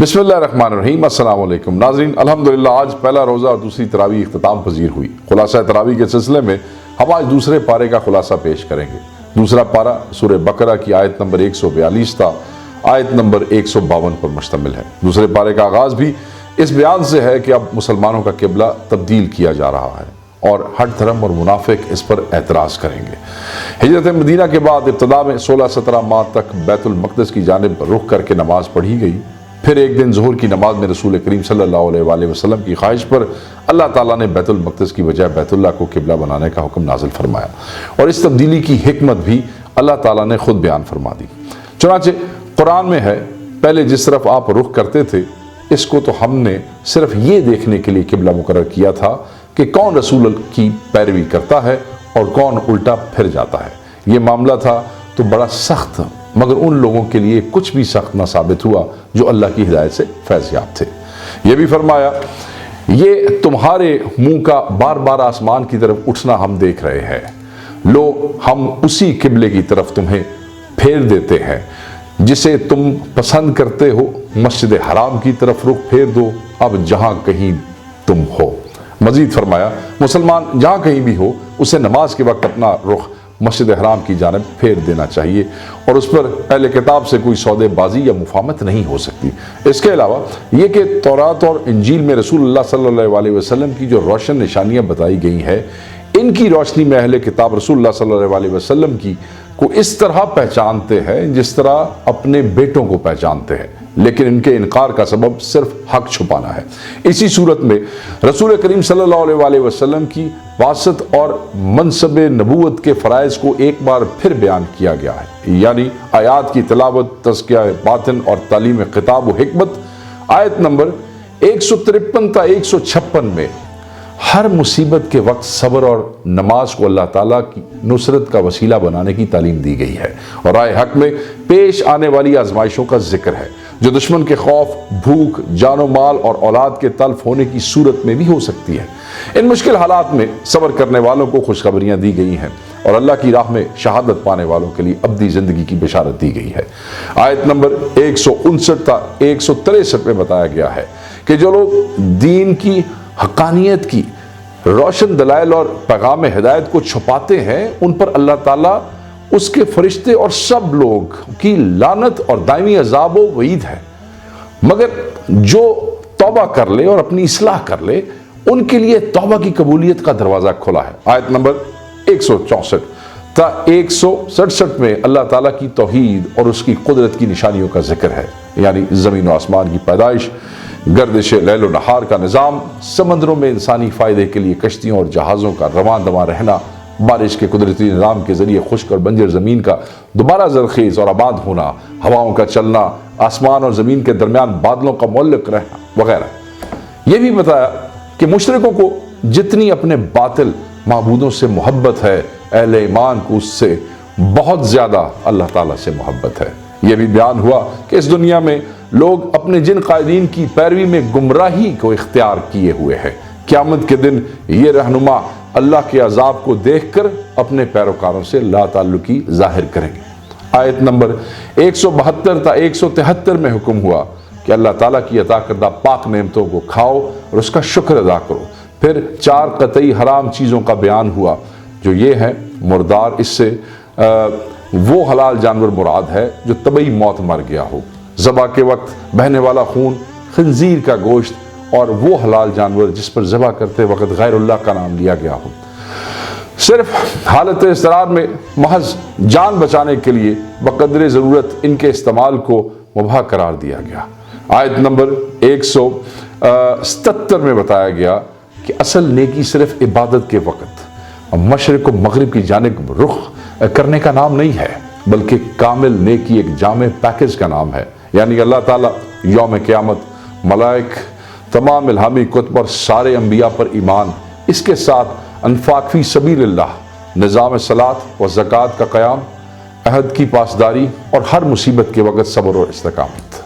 बिस्मिल्लाहिर्रहमानिर्रहीम। अस्सलाम वालेकुम नाज़रीन, अल्हम्दुलिल्लाह आज पहला रोज़ा और दूसरी तरावी इख्तिताम पजीर हुई। खुलासा तरावी के सिलसिले में हम आज दूसरे पारे का खुलासा पेश करेंगे। दूसरा पारा सूरह बकरा की आयत नंबर 142 था आयत नंबर 152 पर मुश्तमिल है। दूसरे पारे का आगाज़ भी इस बयान से है कि अब मुसलमानों का किबला तब्दील किया जा रहा है और हर धर्म और मुनाफिक इस पर एतराज़ करेंगे। हिजरत मदीना के बाद इब्तदा में 16-17 माह तक बैतुल मक़दिस की जानिब रुख करके नमाज पढ़ी गई। फिर एक दिन ज़ुहर की नमाज में रसूल करीम सल्लल्लाहु अलैहि वसल्लम की ख्वाहिश पर अल्लाह ताला ने बैतुल मक़दिस की बजाय बैतुल्लाह को किबला बनाने का हुक्म नाजिल फरमाया और इस तब्दीली की हिकमत भी अल्लाह ताला ने खुद बयान फरमा दी। चुनांचे कुरान में है, पहले जिस तरफ आप रुख करते थे इसको तो हमने सिर्फ ये देखने के लिए किबला मुकर्रर किया था कि कौन रसूल की पैरवी करता है और कौन उल्टा फिर जाता है। ये मामला था तो बड़ा सख्त, मगर उन लोगों के लिए कुछ भी सख्त ना साबित हुआ जो अल्लाह की हिदायत से फैज़याब थे। यह भी फरमाया, ये तुम्हारे मुंह का बार बार आसमान की तरफ उठना हम देख रहे हैं, लो हम उसी किबले की तरफ तुम्हें फेर देते हैं जिसे तुम पसंद करते हो। मस्जिद हराम की तरफ रुख फेर दो अब जहां कहीं तुम हो। मजीद फरमाया, मुसलमान जहां कहीं भी हो उसे नमाज के वक्त अपना रुख मस्जिद हराम की जानिब फेर देना चाहिए और उस पर अहले किताब से कोई सौदेबाजी या मुफाहमत नहीं हो सकती। इसके अलावा ये कि तौरात और इंजील में रसूलुल्लाह सल्लल्लाहु अलैहि वसल्लम की जो रोशन निशानियाँ बताई गई हैं, इनकी रोशनी में अहले किताब रसूलुल्लाह सल्लल्लाहु अलैहि वसल्लम की को इस तरह पहचानते हैं जिस तरह अपने बेटों को पहचानते हैं, लेकिन इनके इनकार का सबब सिर्फ हक छुपाना है। इसी सूरत में रसूल करीम सल्लल्लाहु अलैहि वसल्लम की वासत और मनसब नबूवत के फ़राइज़ को एक बार फिर बयान किया गया है, यानी आयात की तिलावत, तज़किया बातिन और तालीम खिताब व हिकमत। आयत नंबर 153 ta 156 में हर मुसीबत के वक्त सब्र और नमाज को अल्लाह ताला की नुसरत का वसीला बनाने की तालीम दी गई है और राय हक में पेश आने वाली आजमाइशों का जिक्र है जो दुश्मन के खौफ, भूख, जानो माल और औलाद के तल्फ होने की सूरत में भी हो सकती है। इन मुश्किल हालात में सब्र करने वालों को खुशखबरियाँ दी गई हैं और अल्लाह की राह में शहादत पाने वालों के लिए अब्दी ज़िंदगी की बिशारत दी गई है। आयत नंबर 159 ta 163 में बताया गया है कि जो लोग दीन की हक़ानियत की रोशन दलाइल और पैगाम हिदायत को छुपाते हैं उन पर अल्लाह ताला, उसके फरिश्ते और सब लोग की लानत और दायमी अज़ाब व वईद है। मगर जो तौबा कर ले और अपनी इस्लाह कर ले उनके लिए तौबा की कबूलियत का दरवाज़ा खुला है। आयत नंबर 164 ta 167 में अल्लाह ताला की तौहीद और उसकी कुदरत की निशानियों का जिक्र है, यानी ज़मीन व आसमान की पैदाइश, गर्दिश लैल व नहार का निज़ाम, समंदरों में इंसानी फ़ायदे के लिए कश्तियों और जहाज़ों का रवां दवां रहना, बारिश के कुदरती निज़ाम के ज़रिए खुश्क और बंजर ज़मीन का दोबारा ज़रख़ेज़ और आबाद होना, हवाओं का चलना, आसमान और ज़मीन के दरमियान बादलों का मुअल्लिक़ रहना वगैरह। ये भी बताया कि मुशरिकों को जितनी अपने बातिल माबूदों से मोहब्बत है, अहले ईमान को उससे बहुत ज़्यादा अल्लाह ताला से मोहब्बत है। यह भी बयान हुआ कि इस दुनिया में लोग अपने जिन कायदीन की पैरवी में गुमराही को इख्तियार किए हुए हैं, क़यामत के दिन ये रहनुमा अल्लाह के अजाब को देखकर अपने पैरोकारों से लाताल्लुकी जाहिर करेंगे। आयत नंबर 172 ta 173 में हुक्म हुआ कि अल्लाह ताला की अता करदा पाक नेमतों को खाओ और उसका शुक्र अदा करो। फिर 4 कतई हराम चीज़ों का बयान हुआ जो ये है मुर्दार, इससे वो हलाल जानवर मुराद है जो तबई मौत मर गया हो, ज़बा के वक्त बहने वाला खून, खंजीर का गोश्त और वो हलाल जानवर जिस पर ज़बा करते वक्त गैरुल्लाह का नाम लिया गया हो। सिर्फ हालत इस्तरार में महज जान बचाने के लिए बक़द्रे ज़रूरत इनके इस्तेमाल को मुबाह करार दिया गया। आयत नंबर 177 में बताया गया कि असल नेकी सिर्फ इबादत के वक्त मशरिक़ व मग़रिब की जानिब रुख करने का नाम नहीं है, बल्कि कामिल नेकी एक जामे पैकेज का नाम है। यानी अल्लाह ताला यौम क़यामत मलाइक तमाम इल्हामी कुतुब और सारे अम्बिया पर ईमान, इसके साथ अनफाक फी सबील अल्लाह, निज़ाम सलात व ज़कात का क़याम, अहद की पासदारी और हर मुसीबत के वक़्त सब्र और इस्तिक़ामत।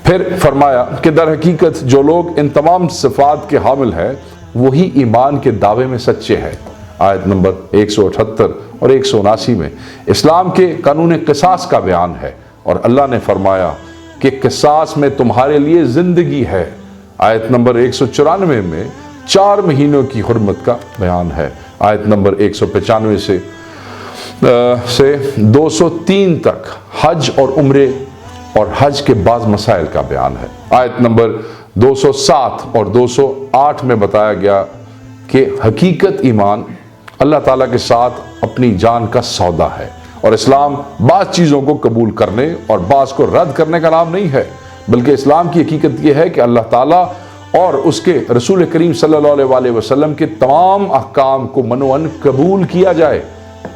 फिर फरमाया कि दर हकीकत जो लोग इन तमाम सिफ़ात के हामिल हैं वही ईमान के दावे में सच्चे हैं। आयत नंबर 178 और 179 में इस्लाम के कानून क़िसास का बयान है और अल्लाह ने फरमाया कि क़िसास में तुम्हारे लिए ज़िंदगी है। आयत नंबर 194 में 4 महीनों की हुर्मत का बयान है। आयत नंबर 195 से 203 तक हज और उम्रे और हज के बाज़ मसाइल का बयान है। आयत नंबर 207 और 208 में बताया गया कि हकीकत ईमान अल्लाह ताला के साथ अपनी जान का सौदा है और इस्लाम बाज़ चीज़ों को कबूल करने और बाज़ को रद्द करने का नाम नहीं है, बल्कि इस्लाम की हकीकत यह है कि अल्लाह ताला और उसके रसूल करीम सल्लल्लाहु अलैहि वसल्लम के तमाम अहकाम को मनोअन कबूल किया जाए।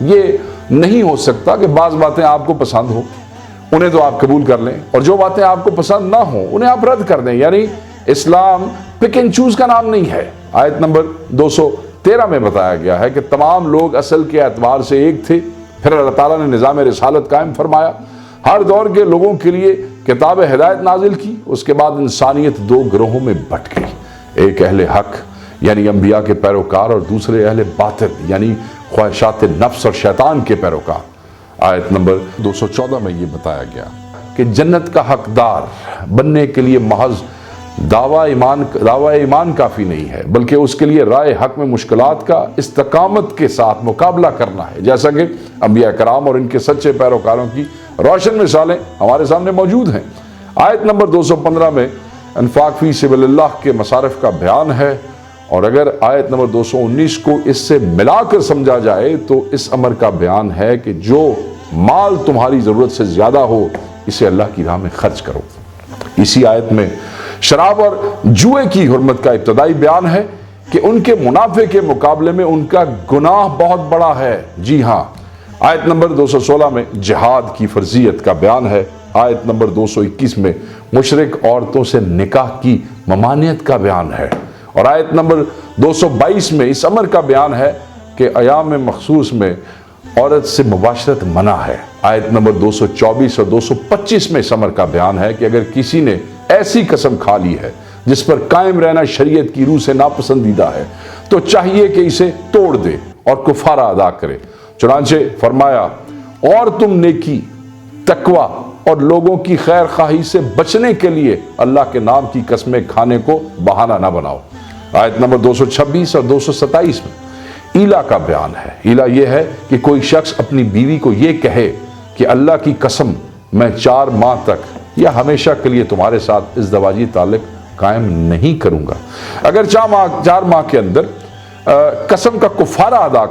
ये नहीं हो सकता कि बाज़ बातें आपको पसंद हो, उन्हें तो आप कबूल कर लें, और जो बातें आपको पसंद ना हो उन्हें आप रद्द कर दें। यानी इस्लाम पिक एंड चूज का नाम नहीं है। आयत नंबर 213 में बताया गया है कि तमाम लोग असल के एतबार से एक थे, फिर अल्लाह ताला ने निज़ाम रिसालत कायम फरमाया, हर दौर के लोगों के लिए किताब हिदायत नाजिल की। उसके बाद इंसानियत 2 गिरोहों में बट गई, एक अहले हक यानी अंबिया के पैरोकार और दूसरे अहले बातिल यानी ख्वाहिशात नफ्स और शैतान के पैरोकार। आयत नंबर 214 में ये बताया गया कि जन्नत का हकदार बनने के लिए महज दावा ईमान काफ़ी नहीं है, बल्कि उसके लिए राय हक में मुश्किलात का इस्तकामत के साथ मुकाबला करना है, जैसा कि अंबिया कराम और इनके सच्चे पैरोकारों की रोशन मिसालें हमारे सामने मौजूद हैं। आयत नंबर 215 में अनफाक फी सबिलिल्लाह के मसारिफ का बयान है, और अगर आयत नंबर 219 को इससे मिलाकर समझा जाए तो इस अमर का बयान है कि जो माल तुम्हारी ज़रूरत से ज़्यादा हो इसे अल्लाह की राह में खर्च करो। इसी आयत में शराब और जुए की हुर्मत का इब्तदाई बयान है कि उनके मुनाफे के मुकाबले में उनका गुनाह बहुत बड़ा है। जी हाँ, आयत नंबर 216 में जिहाद की फर्जियत का बयान है। आयत नंबर 221 में मुशरिक औरतों से निकाह की ममानियत का बयान है, और आयत नंबर 222 में इस अमर का बयान है कि अयाम मखसूस में औरत से मुबाशरत मना है। आयत नंबर 224 और 225 में इस अमर का बयान है कि अगर किसी ने ऐसी कसम खा ली है जिस पर कायम रहना शरीयत की रूह से नापसंदीदा है तो चाहिए कि इसे तोड़ दे और कुफारा अदा करे। चुनांचे फरमाया, और तुम नेकी, तकवा और लोगों की खैर खाही से बचने के लिए अल्लाह के नाम की कस्में खाने को बहाना ना बनाओ। आयत नंबर 226 और 227 में ईला का बयान है। ईला यह है कि कोई शख्स अपनी बीवी को यह कहे कि अल्लाह की कसम मैं 4 माह तक या हमेशा के लिए तुम्हारे साथ इज़्दवाजी ताल्लुक कायम नहीं करूंगा। अगर 4 माह के अंदर कसम का कुफारा अदा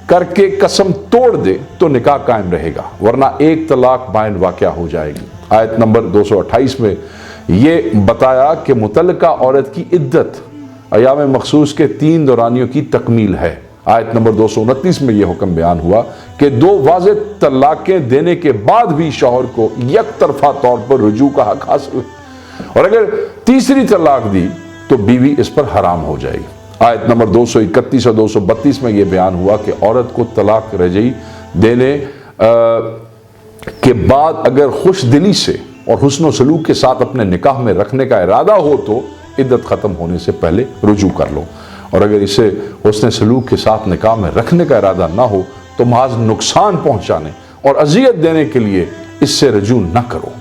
करके कसम तोड़ दे तो निकाह कायम रहेगा, वरना 1 तलाक बाइन वाक़या हो जाएगी। आयत नंबर 228 में ये बताया कि मुतल्लका औरत की इद्दत अयाम मखसूस के 3 दौरानियों की तकमील है। आयत नंबर 229 में यह हुक्म बयान हुआ कि 2 वाज़ेह तलाक़ें देने के बाद भी शौहर को एक तरफा तौर पर रुजू का हक हासिल है, और अगर तीसरी तलाक दी तो बीवी इस पर हराम हो जाएगी। आयत नंबर 231 और 232 में यह बयान हुआ कि औरत को तलाक रजई देने के बाद अगर खुश दिली से और हुस्न सलूक के साथ अपने निकाह में रखने का इरादा हो तो इद्दत ख़त्म होने से पहले रुजू कर लो, और अगर इसे हुस्न सलूक के साथ निकाह में रखने का इरादा ना हो तो महज नुकसान पहुंचाने और अजियत देने के लिए इससे रजू न करो।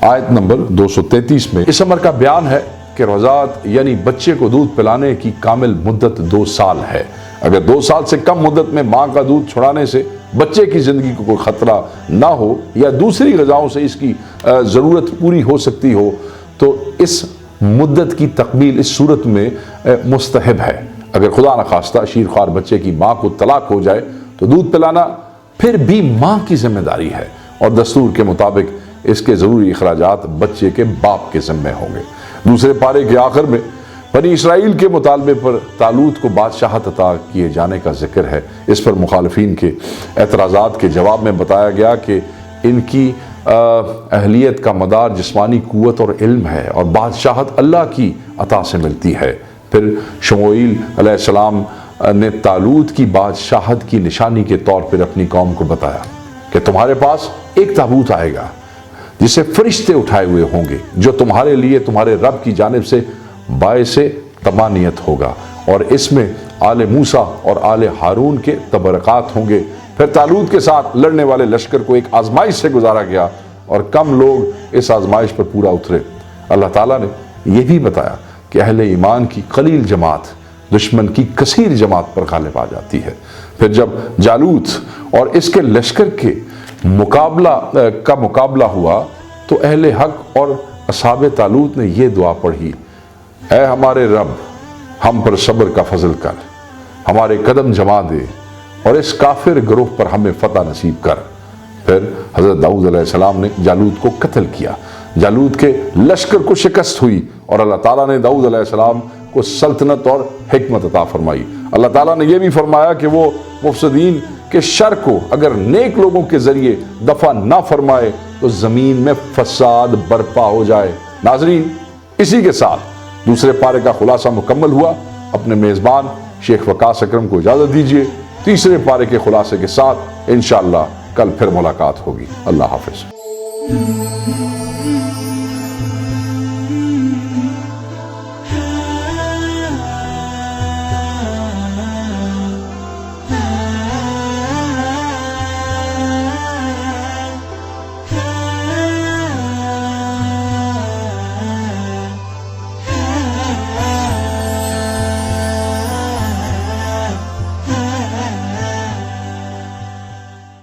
आयत नंबर 233 में इस अमर का बयान है कि रज़ात यानी बच्चे को दूध पिलाने की कामिल मुद्दत 2 साल है। अगर 2 साल से कम मुद्दत में माँ का दूध छुड़ाने से बच्चे की ज़िंदगी को कोई ख़तरा ना हो या दूसरी ग़िज़ाओं से इसकी ज़रूरत पूरी हो सकती हो तो इस मुद्दत की तकमील इस सूरत में मुस्तहब है। अगर खुदा न खास्ता शीरख्वार बच्चे की माँ को तलाक हो जाए तो दूध पिलाना फिर भी माँ की जिम्मेदारी है, और दस्तूर के मुताबिक इसके ज़रूरी अखराजात बच्चे के बाप के ज़िम्मे होंगे। दूसरे पारे के आखिर में बनी इसराइल के मुतालबे पर तालूत को बादशाहत अता किए जाने का जिक्र है। इस पर मुखालिफिन के एतराज़ात के जवाब में बताया गया कि इनकी اہلیت کا مدار جسمانی قوت اور علم ہے اور بادشاہت اللہ کی عطا سے ملتی ہے۔ پھر شموئیل علیہ السلام نے طالوت کی بادشاہت کی نشانی کے طور پر اپنی قوم کو بتایا کہ تمہارے پاس ایک تابوت آئے گا جسے فرشتے اٹھائے ہوئے ہوں گے، جو تمہارے لیے تمہارے رب کی جانب سے باعث طمانینت ہوگا، اور اس میں آل موسیٰ اور آل ہارون کے تبرکات ہوں گے۔ پھر طالوت کے ساتھ لڑنے والے لشکر کو ایک آزمائش سے گزارا گیا اور کم لوگ اس آزمائش پر پورا اترے۔ اللہ تعالیٰ نے یہ بھی بتایا کہ اہل ایمان کی قلیل جماعت دشمن کی کثیر جماعت پر غالب آ جاتی ہے۔ پھر جب جالوت اور اس کے لشکر کے مقابلہ ہوا تو اہل حق اور اصحاب طالوت نے یہ دعا پڑھی: اے ہمارے رب، ہم پر صبر کا فضل کر، ہمارے قدم جما دے اور اس کافر گروہ پر ہمیں فتح نصیب کر۔ پھر حضرت داؤد علیہ السلام نے جالوت کو قتل کیا، جالوت کے لشکر کو شکست ہوئی اور اللہ تعالیٰ نے داؤد علیہ السلام کو سلطنت اور حکمت عطا فرمائی۔ اللہ تعالیٰ نے یہ بھی فرمایا کہ وہ مفسدین کے شر کو اگر نیک لوگوں کے ذریعے دفع نہ فرمائے تو زمین میں فساد برپا ہو جائے۔ ناظرین، اسی کے ساتھ دوسرے پارے کا خلاصہ مکمل ہوا۔ اپنے میزبان شیخ وقاص اکرم کو اجازت دیجیے، تیسرے پارے کے خلاصے کے ساتھ انشاءاللہ کل پھر ملاقات ہوگی۔ اللہ حافظ۔